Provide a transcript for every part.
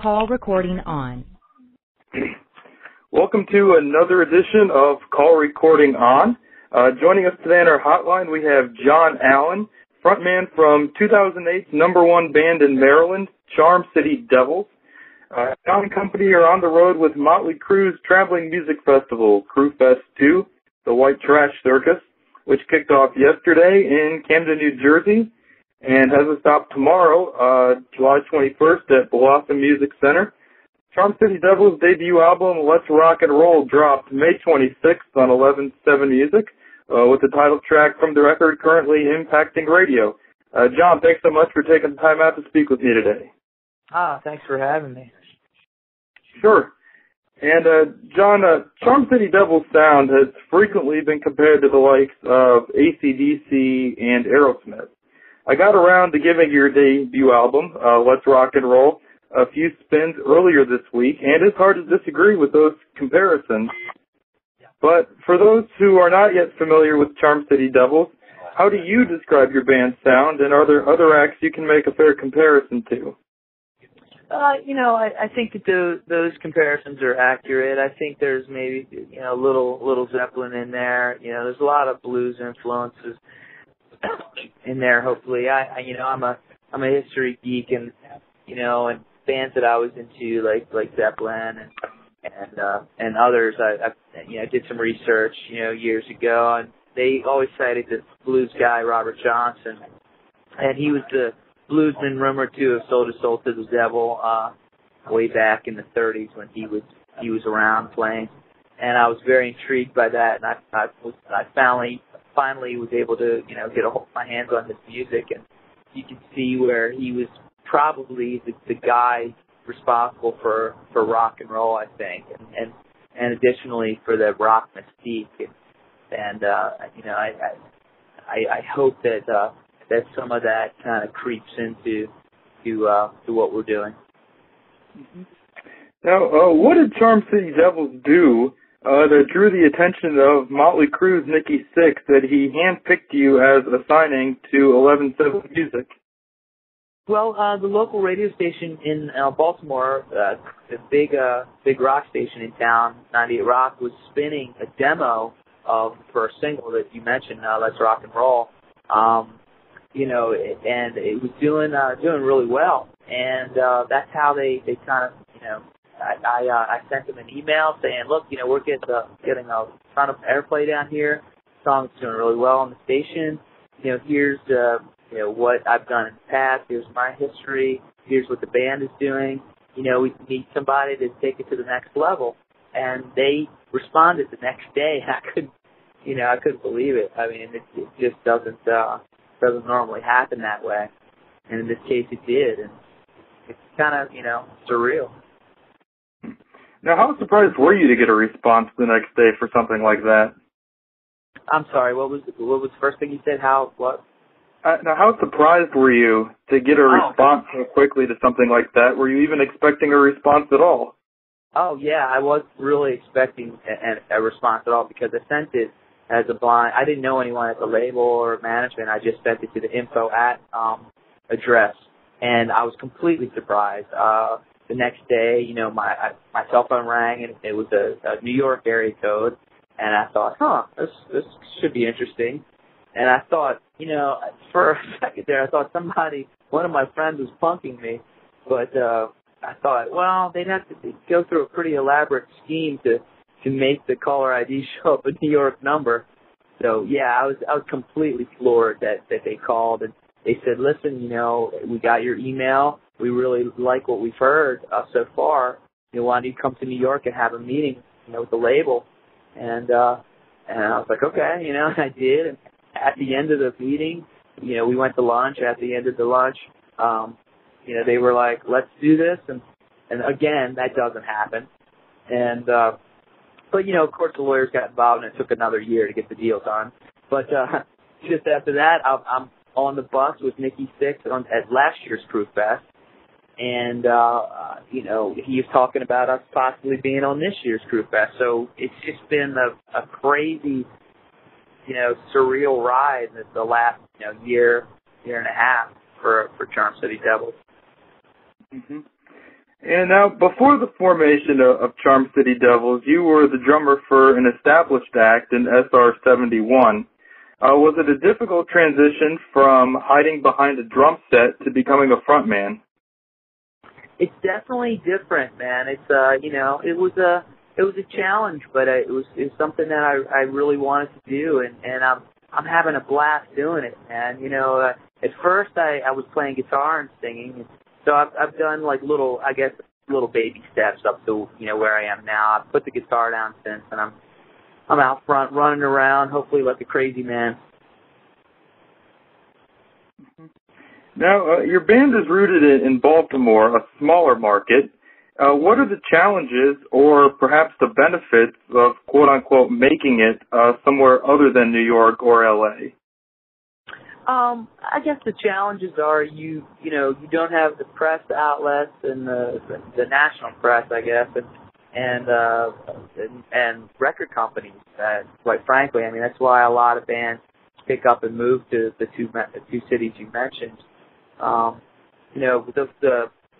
Call recording on. Welcome to another edition of Call Recording On. Joining us today on our hotline, we have John Allen, frontman from 2008's number one band in Maryland, Charm City Devils. John and company are on the road with Motley Crue's traveling music festival, Crewfest 2, the White Trash Circus, which kicked off yesterday in Camden, New Jersey, and has a stop tomorrow, July 21st at Blossom Music Center. Charm City Devils' debut album, Let's Rock and Roll, dropped May 26th on 11-7 Music, with the title track from the record currently impacting radio. John, thanks so much for taking the time out to speak with me today. Thanks for having me. Sure. And, John, Charm City Devils' sound has frequently been compared to the likes of AC/DC and Aerosmith. I got around to giving your debut album, Let's Rock and Roll, a few spins earlier this week, and it's hard to disagree with those comparisons. But for those who are not yet familiar with Charm City Devils, how do you describe your band's sound, and are there other acts you can make a fair comparison to? I think that those comparisons are accurate. I think there's maybe, little Zeppelin in there. There's a lot of blues influences in there, hopefully. I'm a history geek, and and bands that I was into like Zeppelin and others. I did some research years ago, and they always cited this blues guy Robert Johnson, and he was the bluesman rumored to have sold his soul to the devil way back in the 30s when he was around playing, and I was very intrigued by that, and I finally was able to get my hands on his music, and you can see where he was probably the guy responsible for rock and roll, I think, and additionally for the rock mystique, and I hope that some of that kind of creeps into what we're doing. Mm-hmm. Now, what did Charm City Devils do that drew the attention of Motley Crue's Nikki Sixx that he handpicked you as a signing to 11-7 Music? Well, the local radio station in Baltimore, the big rock station in town, 98 Rock, was spinning a demo of the first single that you mentioned, Let's Rock and Roll. And it was doing really well, and that's how they kind of, I sent them an email saying, look, we're getting a ton of airplay down here. The song's doing really well on the station. Here's what I've done in the past. Here's my history. Here's what the band is doing. We need somebody to take it to the next level. And they responded the next day. I couldn't believe it. I mean, it just doesn't normally happen that way. And in this case, it did. And it's kind of, surreal. Now, how surprised were you to get a response the next day for something like that? I'm sorry, what was the first thing you said? What? Now, how surprised were you to get a response so quickly to something like that? Were you even expecting a response at all? Oh, yeah, I was really expecting a response at all because I sent it as a blind. I didn't know anyone at the label or management. I just sent it to the info at address, and I was completely surprised. The next day, my cell phone rang, and it was a New York area code, and I thought, this should be interesting. And I thought, for a second there, I thought one of my friends was punking me, but I thought, well, they'd have to go through a pretty elaborate scheme to make the caller ID show up a New York number. So yeah, I was completely floored that they called, and they said, listen, we got your email. We really like what we've heard so far. Why don't you come to New York and have a meeting, with the label? And I was like, okay, and I did. And at the end of the meeting, we went to lunch. At the end of the lunch, they were like, let's do this. And again, that doesn't happen. And, but, of course, the lawyers got involved, and it took another year to get the deal done. But just after that, I'm on the bus with Nikki Sixx at last year's Crewfest. And, he was talking about us possibly being on this year's Crewfest. So it's just been a crazy, surreal ride in the last, year and a half for Charm City Devils. Mm-hmm. And now, before the formation of Charm City Devils, you were the drummer for an established act in SR-71. Was it a difficult transition from hiding behind a drum set to becoming a frontman? It's definitely different, man. It's it was a challenge, but it was something that I really wanted to do, and I'm having a blast doing it, man. At first I was playing guitar and singing, so I've done like little baby steps up to where I am now. I've put the guitar down since, and I'm out front running around, hopefully like a crazy man. Now, your band is rooted in Baltimore, a smaller market. What are the challenges or perhaps the benefits of quote-unquote making it somewhere other than New York or L.A.? I guess the challenges are you don't have the press outlets and the national press, I guess, and record companies. Quite frankly, I mean that's why a lot of bands pick up and move to the two cities you mentioned.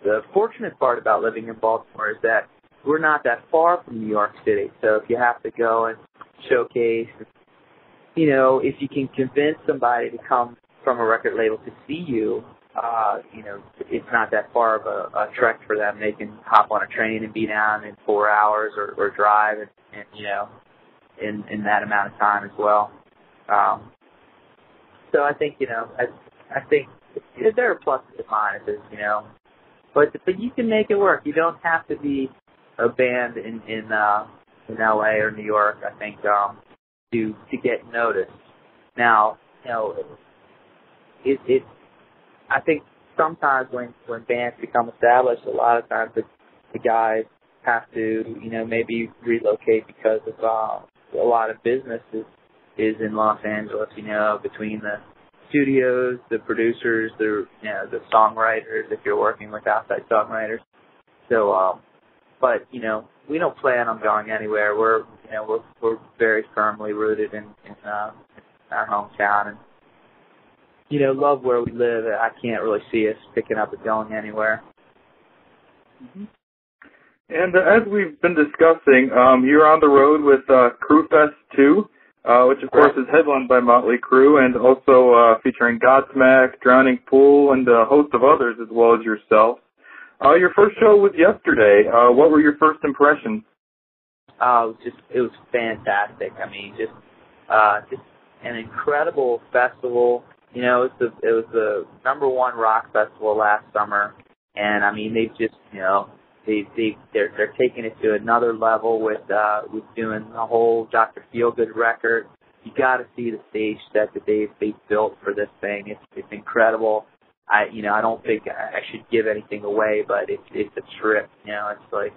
The fortunate part about living in Baltimore is that we're not that far from New York City. So if you have to go and showcase, if you can convince somebody to come from a record label to see you, it's not that far of a trek for them. They can hop on a train and be down in 4 hours or drive and in that amount of time as well. So I think, I think there are pluses and minuses, but you can make it work. You don't have to be a band in LA or New York, I think, to get noticed. Now, I think sometimes when bands become established, a lot of times the guys have to, maybe relocate because of a lot of business is in Los Angeles, between the studios, the producers, the songwriters, if you're working with outside songwriters. So, but we don't plan on going anywhere. We're very firmly rooted in our hometown, and love where we live. I can't really see us picking up and going anywhere. Mm-hmm. And as we've been discussing, you're on the road with Crewfest 2. Which, of course, is headlined by Motley Crue and also featuring Godsmack, Drowning Pool, and a host of others as well as yourself. Your first show was yesterday. What were your first impressions? It was fantastic. I mean, just an incredible festival. It was the #1 rock festival last summer, and I mean, they've just, they're taking it to another level with doing the whole Dr. Feelgood record. You got to see the stage set that they've built for this thing. It's incredible. I don't think I should give anything away, but it's a trip. It's like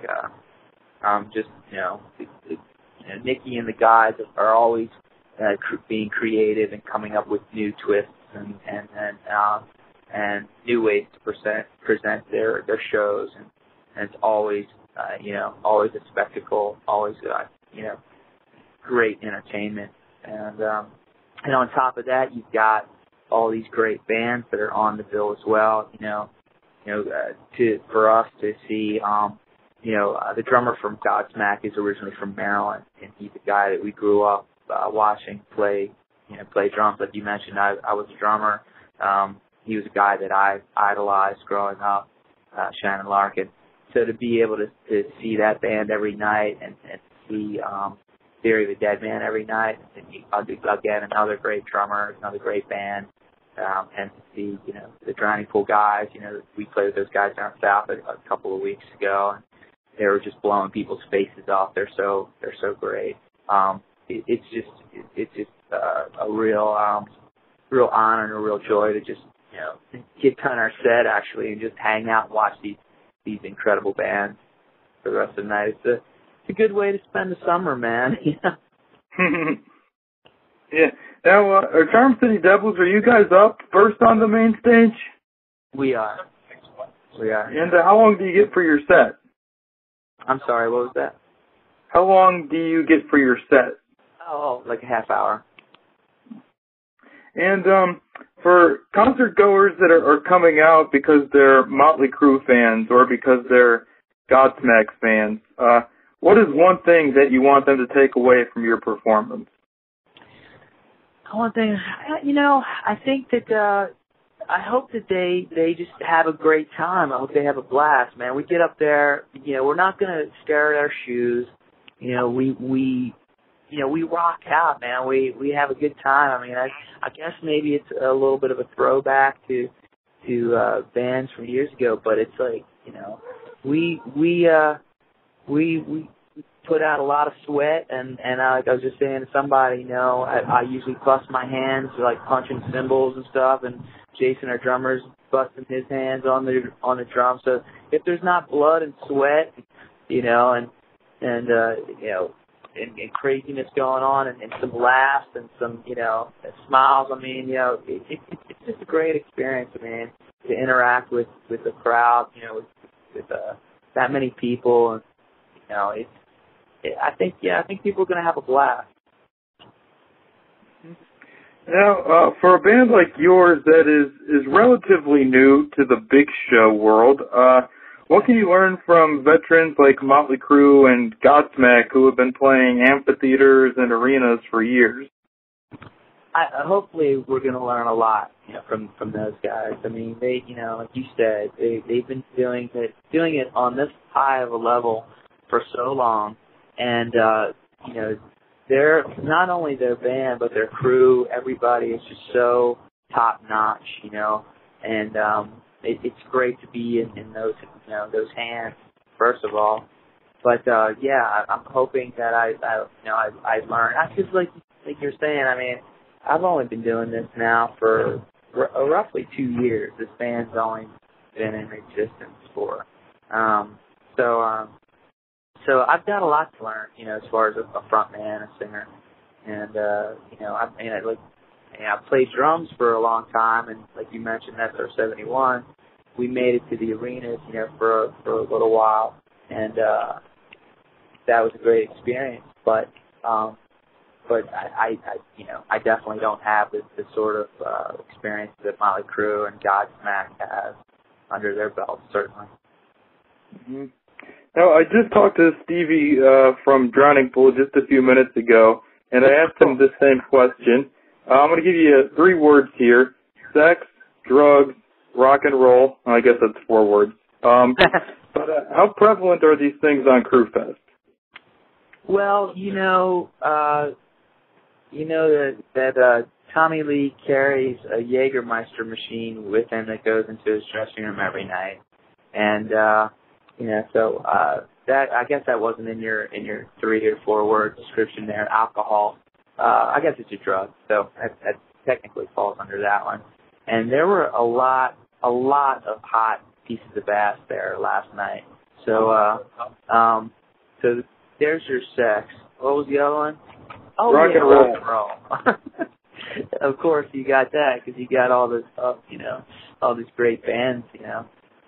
Nikki and the guys are always being creative and coming up with new twists and new ways to present their shows, and it's always always a spectacle, always great entertainment, and on top of that you've got all these great bands that are on the bill as well. For us to see the drummer from Godsmack is originally from Maryland, and he's a guy that we grew up watching play drums. Like you mentioned, I was a drummer. He was a guy that I idolized growing up, Shannon Larkin. So to be able to see that band every night and see Theory of a Dead Man every night, and again another great drummer, another great band, and to see the Drowning Pool guys. We played with those guys down south a couple of weeks ago, and they were just blowing people's faces off. They're so great. It's just a real honor and a real joy to just get on our set actually and just hang out and watch these incredible bands for the rest of the night. It's a good way to spend the summer, man. Yeah. Now, Charm City Devils, are you guys up first on the main stage? We are. And how long do you get for your set? I'm sorry, what was that? How long do you get for your set? Oh, like a half hour. And for concert goers that are coming out because they're Motley Crue fans or because they're Godsmack fans. What is one thing that you want them to take away from your performance? One thing, I think that I hope that they just have a great time. I hope they have a blast, man. We get up there, we're not gonna stare at our shoes. We rock out, man. We have a good time. I mean, I guess maybe it's a little bit of a throwback to bands from years ago, but it's like, we put out a lot of sweat, and like I was just saying to somebody, I usually bust my hands like punching cymbals and stuff, and Jason, our drummer's busting his hands on the drum. So if there's not blood and sweat, and craziness going on, and some laughs and some smiles, I mean, it's just a great experience, man, to interact with the crowd, with that many people, and I think people are going to have a blast. Now, for a band like yours that is relatively new to the big show world, what can you learn from veterans like Motley Crue and Godsmack who have been playing amphitheaters and arenas for years? Hopefully we're going to learn a lot, from those guys. I mean, they, like you said, they've been doing it on this high of a level for so long, and they're not only their band but their crew. Everybody is just so top notch, and it's great to be in those hands, first of all. But I'm hoping that I learn. Because like you're saying, I mean, I've only been doing this now for roughly 2 years. This band's only been in existence for. So I've got a lot to learn, as far as a front man, a singer, and I played drums for a long time, and like you mentioned, that's our 71. We made it to the arenas, for a little while, and that was a great experience. But I definitely don't have the sort of experience that Motley Crue and Godsmack has under their belts, certainly. Mm-hmm. Now, I just talked to Stevie from Drowning Pool just a few minutes ago, and I asked him the same question. I'm going to give you 3 words here: sex, drugs, rock and roll. I guess that's 4 words. But how prevalent are these things on Crewfest? Well, that Tommy Lee carries a Jägermeister machine with him that goes into his dressing room every night, and that, I guess that wasn't in your 3 or 4 word description there. Alcohol, I guess it's a drug, so that technically falls under that one. And there were a lot of hot pieces of ass there last night. So so there's your sex. What was the other one? Oh, rock yeah, and roll. Rock and roll. Of course, you got that because you got all this, all these great bands,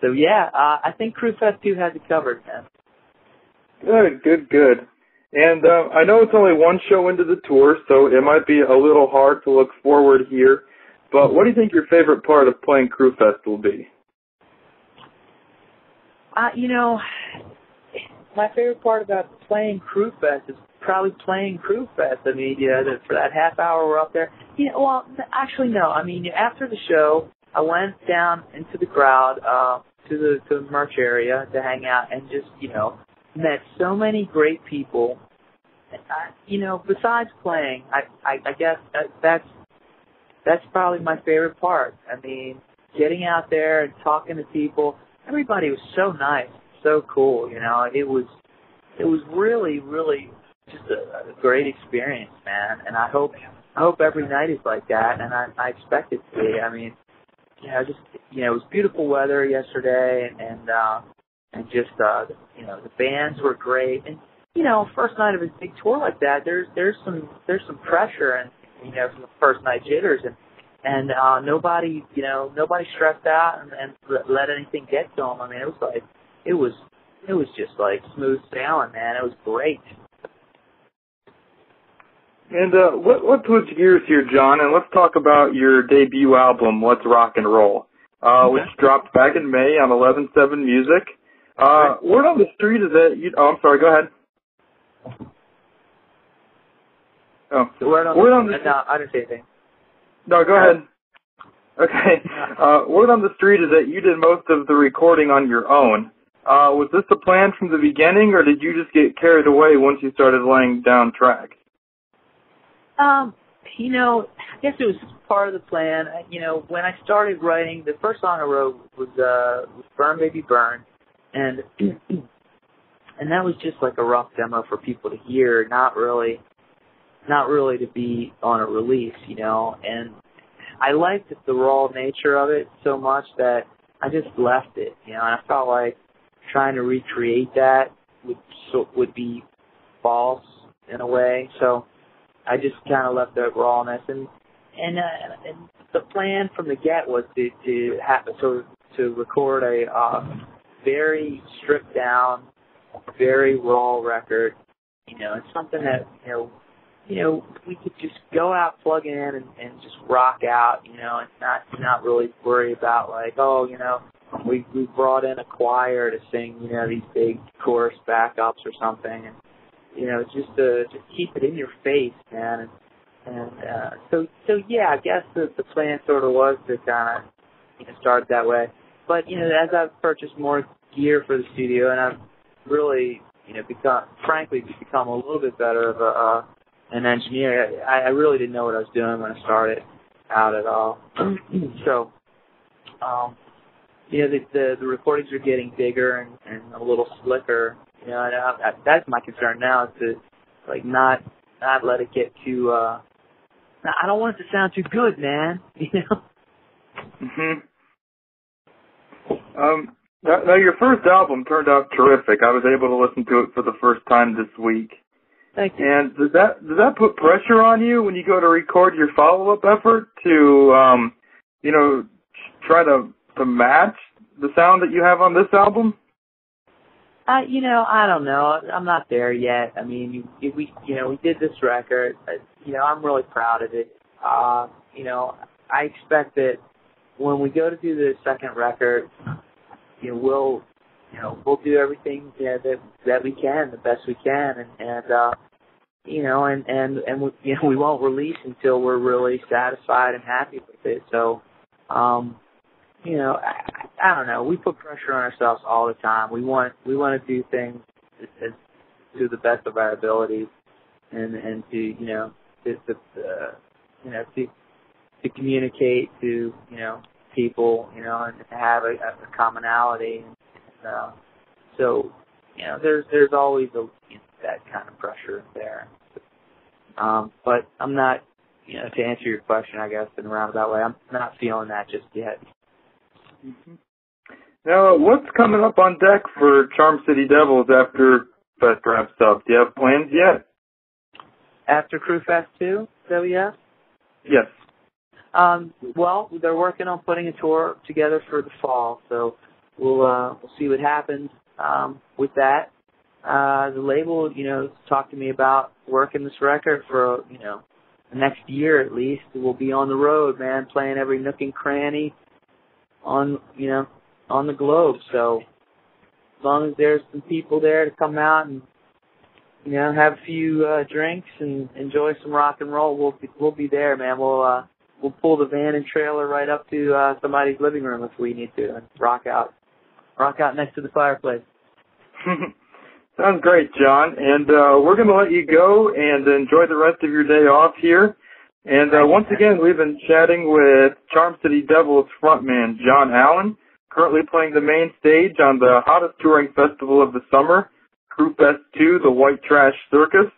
So yeah, I think Crewfest 2 has it covered, man. Good. And I know it's only one show into the tour, so it might be a little hard to look forward here. But what do you think your favorite part of playing Crewfest will be? My favorite part about playing Crewfest is probably playing Crewfest. I mean, for that half hour we're up there. Actually, no. I mean, after the show, I went down into the crowd, to the merch area to hang out and just, met so many great people. Besides playing, I guess that's probably my favorite part. I mean, getting out there and talking to people. Everybody was so nice, so cool. It was really, really just a great experience, man. And I hope every night is like that, and I expect it to be. I mean, it was beautiful weather yesterday, and just the bands were great, and first night of a big tour like that, there's some pressure and from the first night jitters, and nobody stressed out and let anything get to them. I mean, it was just like smooth sailing, man. It was great. And let's switch gears here, John, and let's talk about your debut album, Let's Rock and Roll, which dropped back in May on 11/7 Music. Word on the street is that you... Oh, I'm sorry. Go ahead. Oh. Word on the... No, I didn't say anything. No, go ahead. Okay. Word on the street is that you did most of the recording on your own. Was this the plan from the beginning, or did you just get carried away once you started laying down tracks? You know, I guess it was part of the plan. You know, when I started writing, the first song I wrote was Burn Baby Burn, and that was just like a rough demo for people to hear, not really to be on a release, you know. And I liked the raw nature of it so much that I just left it, you know. And I felt like trying to recreate that would be false in a way, so I just kind of left the rawness, and the plan from the get was to record a very stripped down, very raw record. You know, it's something that you know we could just go out, plug in, and just rock out. You know, and not really worry about like, oh, you know, we brought in a choir to sing, you know, these big chorus backups or something, and you know, just keep it in your face, man. And so yeah, I guess the plan sort of was to kind of, you know, start that way. But, you know, as I've purchased more gear for the studio, and I've really, you know, become a little bit better of an engineer, I really didn't know what I was doing when I started out at all. So, you know, the recordings are getting bigger and a little slicker. You know, and that's my concern now, is to like not let it get too. I don't want it to sound too good, man. You know. Now your first album turned out terrific. I was able to listen to it for the first time this week. Thank you. And does that put pressure on you when you go to record your follow-up effort to, you know, try to match the sound that you have on this album? You know, I don't know. I'm not there yet. I mean, we did this record. You know, I'm really proud of it. You know, I expect that when we go to do the second record, you know, we'll do everything, you know, that we can, the best we can, and you know, and we, you know, we won't release until we're really satisfied and happy with it. So, you know, I don't know. We put pressure on ourselves all the time. We want to do things to the best of our abilities, and to, you know, to communicate to, you know, people, you know, and to have a commonality. So, you know, there's always that kind of pressure there. But I'm not, you know, to answer your question, I guess, in a roundabout way, I'm not feeling that just yet. Mm-hmm. Now, what's coming up on deck for Charm City Devils after Fest wraps up? Do you have plans yet? After Crew Fest 2, is that what you asked? Yes. Well, they're working on putting a tour together for the fall, so we'll see what happens with that. The label, you know, talked to me about working this record for, you know, the next year at least. We'll be on the road, man, playing every nook and cranny on the globe. So as long as there's some people there to come out and, you know, have a few drinks and enjoy some rock and roll, we'll be there, man. We'll pull the van and trailer right up to somebody's living room if we need to, and rock out next to the fireplace. Sounds great, John. And we're going to let you go and enjoy the rest of your day off here. And once again, we've been chatting with Charm City Devils frontman John Allen, currently playing the main stage on the hottest touring festival of the summer, Crew Fest 2, the White Trash Circus.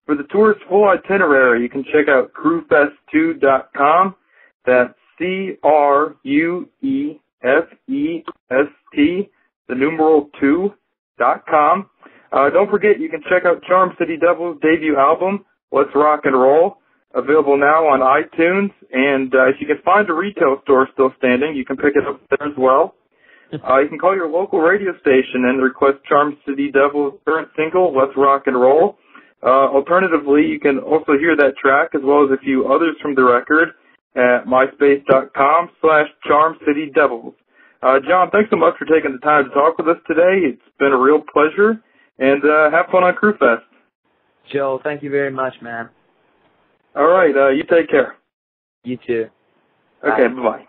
For the tour's full itinerary, you can check out crewfest2.com. That's CRUEFEST, the numeral 2.com. Don't forget, you can check out Charm City Devils' debut album, Let's Rock and Roll, available now on iTunes. And if you can find a retail store still standing, you can pick it up there as well. You can call your local radio station and request Charm City Devils' current single, Let's Rock and Roll. Alternatively, you can also hear that track as well as a few others from the record at myspace.com/CharmCityDevils. John, thanks so much for taking the time to talk with us today. It's been a real pleasure, and have fun on CrewFest. Joe, thank you very much, man. All right, you take care. You too. Okay, Bye. bye-bye.